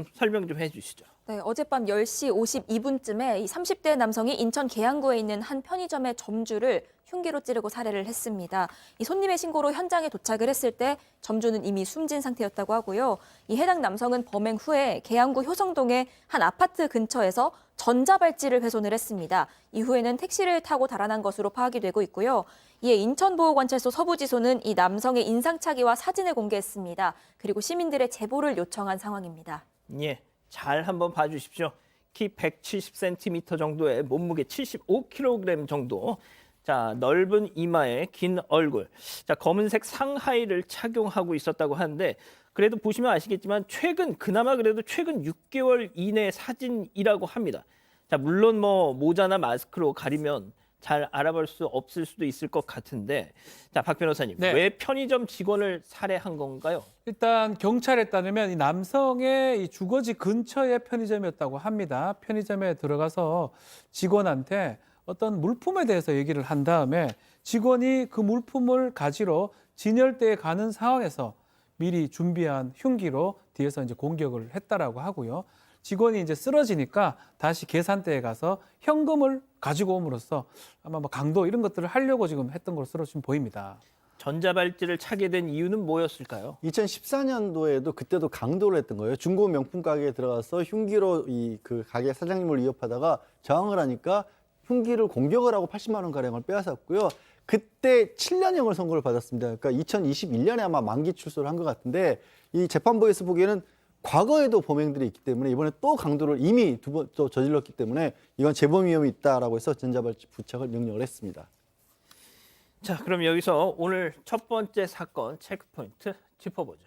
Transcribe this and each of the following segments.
좀 설명 좀 해주시죠. 네, 어젯밤 10시 52분쯤에 이 30대 남성이 인천 계양구에 있는 한 편의점의 점주를 흉기로 찌르고 살해를 했습니다. 이 손님의 신고로 현장에 도착을 했을 때 점주는 이미 숨진 상태였다고 하고요. 이 해당 남성은 범행 후에 계양구 효성동의 한 아파트 근처에서 전자발찌를 훼손을 했습니다. 이후에는 택시를 타고 달아난 것으로 파악이 되고 있고요. 이에 인천보호관찰소 서부지소는 이 남성의 인상착의와 사진을 공개했습니다. 그리고 시민들의 제보를 요청한 상황입니다. 예, 잘 한번 봐주십시오. 키 170cm 정도의 몸무게 75kg 정도. 자, 넓은 이마에 긴 얼굴. 자, 검은색 상하의를 착용하고 있었다고 하는데 그래도 보시면 아시겠지만 그나마 그래도 최근 6개월 이내 사진이라고 합니다. 자, 물론 뭐 모자나 마스크로 가리면 잘 알아볼 수 없을 수도 있을 것 같은데, 자, 박 변호사님, 네. 왜 편의점 직원을 살해한 건가요? 일단 경찰에 따르면 이 남성의 이 주거지 근처에 편의점이었다고 합니다. 편의점에 들어가서 직원한테 어떤 물품에 대해서 얘기를 한 다음에 직원이 그 물품을 가지러 진열대에 가는 상황에서 미리 준비한 흉기로 뒤에서 이제 공격을 했다라고 하고요. 직원이 이제 쓰러지니까 다시 계산대에 가서 현금을 가지고 옴으로써 아마 뭐 강도 이런 것들을 하려고 지금 했던 것으로 지금 보입니다. 전자발찌를 차게 된 이유는 뭐였을까요? 2014년도에도 그때도 강도를 했던 거예요. 중고 명품 가게에 들어가서 흉기로 그 가게 사장님을 위협하다가 저항을 하니까 흉기를 공격을 하고 80만 원 가량을 빼앗았고요. 그때 7년형을 선고를 받았습니다. 그러니까 2021년에 아마 만기 출소를 한 것 같은데 이 재판부에서 보기에는 과거에도 범행들이 있기 때문에 이번에 또 강도를 이미 두 번 또 저질렀기 때문에 이건 재범 위험이 있다라고 해서 전자발찌 부착을 명령을 했습니다. 자, 그럼 여기서 오늘 첫 번째 사건 체크포인트 짚어보죠.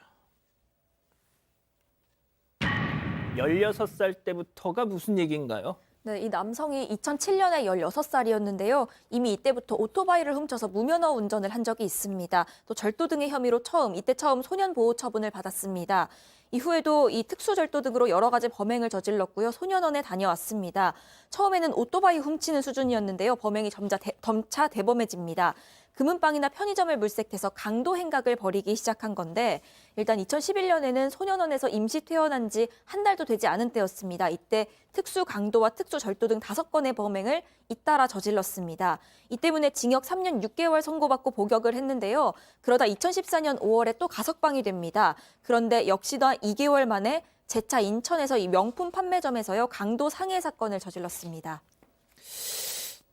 16살 때부터가 무슨 얘기인가요? 네, 이 남성이 2007년에 16살이었는데요. 이미 이때부터 오토바이를 훔쳐서 무면허 운전을 한 적이 있습니다. 또 절도 등의 혐의로 이때 처음 소년보호 처분을 받았습니다. 이후에도 이 특수절도 등으로 여러 가지 범행을 저질렀고요. 소년원에 다녀왔습니다. 처음에는 오토바이 훔치는 수준이었는데요. 범행이 점차 대범해집니다. 금은방이나 편의점을 물색해서 강도 행각을 벌이기 시작한 건데 일단 2011년에는 소년원에서 임시 퇴원한 지 한 달도 되지 않은 때였습니다. 이때 특수 강도와 특수 절도 등 5건의 범행을 잇따라 저질렀습니다. 이 때문에 징역 3년 6개월 선고받고 복역을 했는데요. 그러다 2014년 5월에 또 가석방이 됩니다. 그런데 역시나 2개월 만에 재차 인천에서 이 명품 판매점에서요 강도 상해 사건을 저질렀습니다.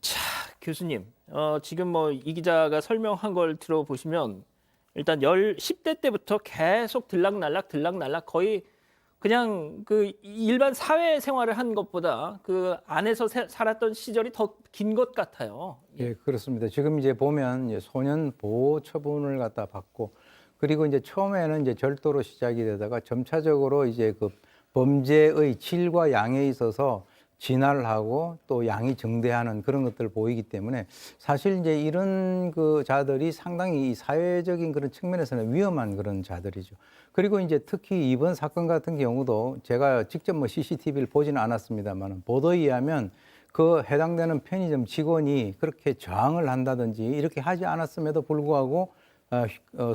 자, 교수님, 지금 뭐 이 기자가 설명한 걸 들어보시면 일단 10대 때부터 계속 들락날락 거의 그냥 그 일반 사회 생활을 한 것보다 그 안에서 살았던 시절이 더 긴 것 같아요. 예, 그렇습니다. 지금 이제 보면 이제 소년 보호 처분을 갖다 받고 그리고 이제 처음에는 이제 절도로 시작이 되다가 점차적으로 이제 그 범죄의 질과 양에 있어서 진화를 하고 또 양이 증대하는 그런 것들을 보이기 때문에 사실 이제 이런 그 자들이 상당히 사회적인 그런 측면에서는 위험한 그런 자들이죠. 그리고 이제 특히 이번 사건 같은 경우도 제가 직접 뭐 CCTV를 보지는 않았습니다만 보도에 의하면 그 해당되는 편의점 직원이 그렇게 저항을 한다든지 이렇게 하지 않았음에도 불구하고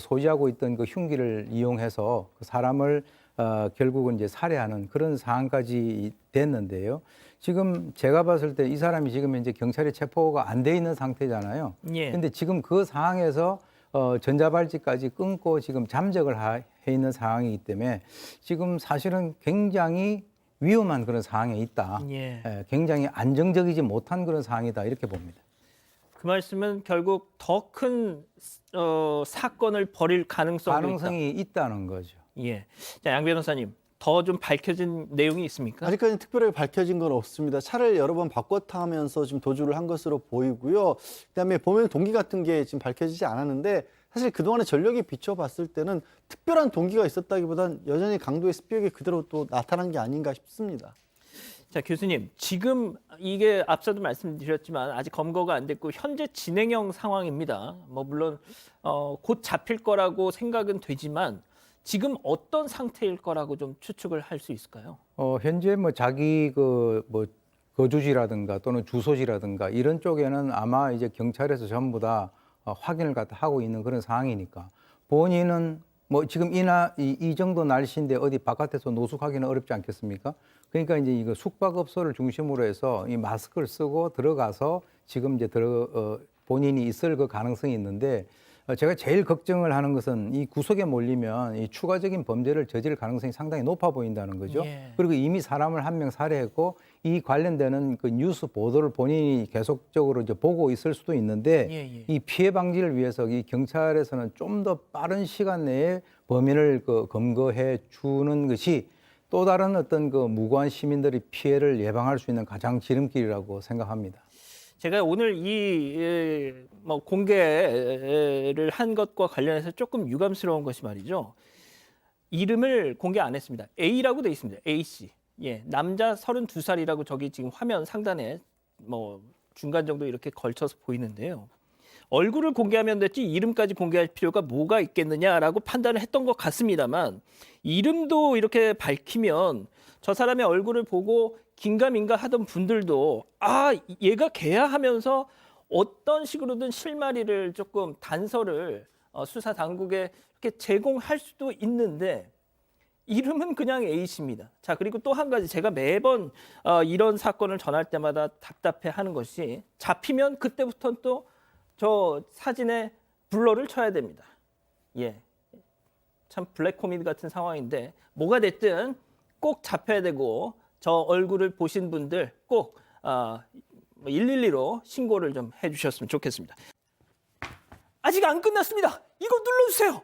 소지하고 있던 그 흉기를 이용해서 그 사람을 결국은 이제 살해하는 그런 상황까지 됐는데요. 지금 제가 봤을 때 이 사람이 지금 이제 경찰에 체포가 안 돼 있는 상태잖아요. 예. 근데 지금 그 상황에서 전자발찌까지 끊고 지금 잠적을 해 있는 상황이기 때문에 지금 사실은 굉장히 위험한 그런 상황에 있다. 예. 굉장히 안정적이지 못한 그런 상황이다 이렇게 봅니다. 그 말씀은 결국 더 큰 사건을 벌일 가능성이 있다는 거죠. 네. 예. 자, 양 변호사님, 더 좀 밝혀진 내용이 있습니까? 아직까지는 특별하게 밝혀진 건 없습니다. 차를 여러 번 바꿔 타면서 지금 도주를 한 것으로 보이고요. 그다음에 범행 동기 같은 게 지금 밝혀지지 않았는데 사실 그동안의 전력에 비춰봤을 때는 특별한 동기가 있었다기보단 여전히 강도의 습격이 그대로 또 나타난 게 아닌가 싶습니다. 자, 교수님, 지금 이게 앞서도 말씀드렸지만 아직 검거가 안 됐고 현재 진행형 상황입니다. 뭐 물론 곧 잡힐 거라고 생각은 되지만 지금 어떤 상태일 거라고 좀 추측을 할 수 있을까요? 현재 뭐 자기 뭐 거주지라든가 또는 주소지라든가 이런 쪽에는 아마 이제 경찰에서 전부 다 확인을 갖다 하고 있는 그런 상황이니까 본인은 뭐 지금 이 정도 날씨인데 어디 바깥에서 노숙하기는 어렵지 않겠습니까? 그러니까 이제 이거 숙박업소를 중심으로 해서 이 마스크를 쓰고 들어가서 지금 이제 본인이 있을 그 가능성이 있는데 제가 제일 걱정을 하는 것은 이 구석에 몰리면 이 추가적인 범죄를 저지를 가능성이 상당히 높아 보인다는 거죠. 예. 그리고 이미 사람을 한 명 살해했고 이 관련되는 그 뉴스 보도를 본인이 계속적으로 이제 보고 있을 수도 있는데 예. 이 피해 방지를 위해서 이 경찰에서는 좀 더 빠른 시간 내에 범인을 검거해 주는 것이 또 다른 어떤 그 무고한 시민들의 피해를 예방할 수 있는 가장 지름길이라고 생각합니다. 제가 오늘 뭐 공개를 한 것과 관련해서 조금 유감스러운 것이 말이죠. 이름을 공개 안 했습니다. A라고 돼 있습니다. A 씨. 예, 남자 32살이라고 저기 지금 화면 상단에 뭐 중간 정도 이렇게 걸쳐서 보이는데요. 얼굴을 공개하면 됐지 이름까지 공개할 필요가 뭐가 있겠느냐라고 판단을 했던 것 같습니다만 이름도 이렇게 밝히면 저 사람의 얼굴을 보고 긴가민가 하던 분들도 아 얘가 걔야 하면서 어떤 식으로든 실마리를 조금 단서를 수사 당국에 이렇게 제공할 수도 있는데 이름은 그냥 A씨입니다. 자 그리고 또 한 가지 제가 매번 이런 사건을 전할 때마다 답답해하는 것이 잡히면 그때부터는 또 저 사진에 블러를 쳐야 됩니다. 예, 참 블랙 코미디 같은 상황인데 뭐가 됐든 꼭 잡혀야 되고 저 얼굴을 보신 분들 꼭 112로 신고를 좀 해주셨으면 좋겠습니다. 아직 안 끝났습니다. 이거 눌러주세요.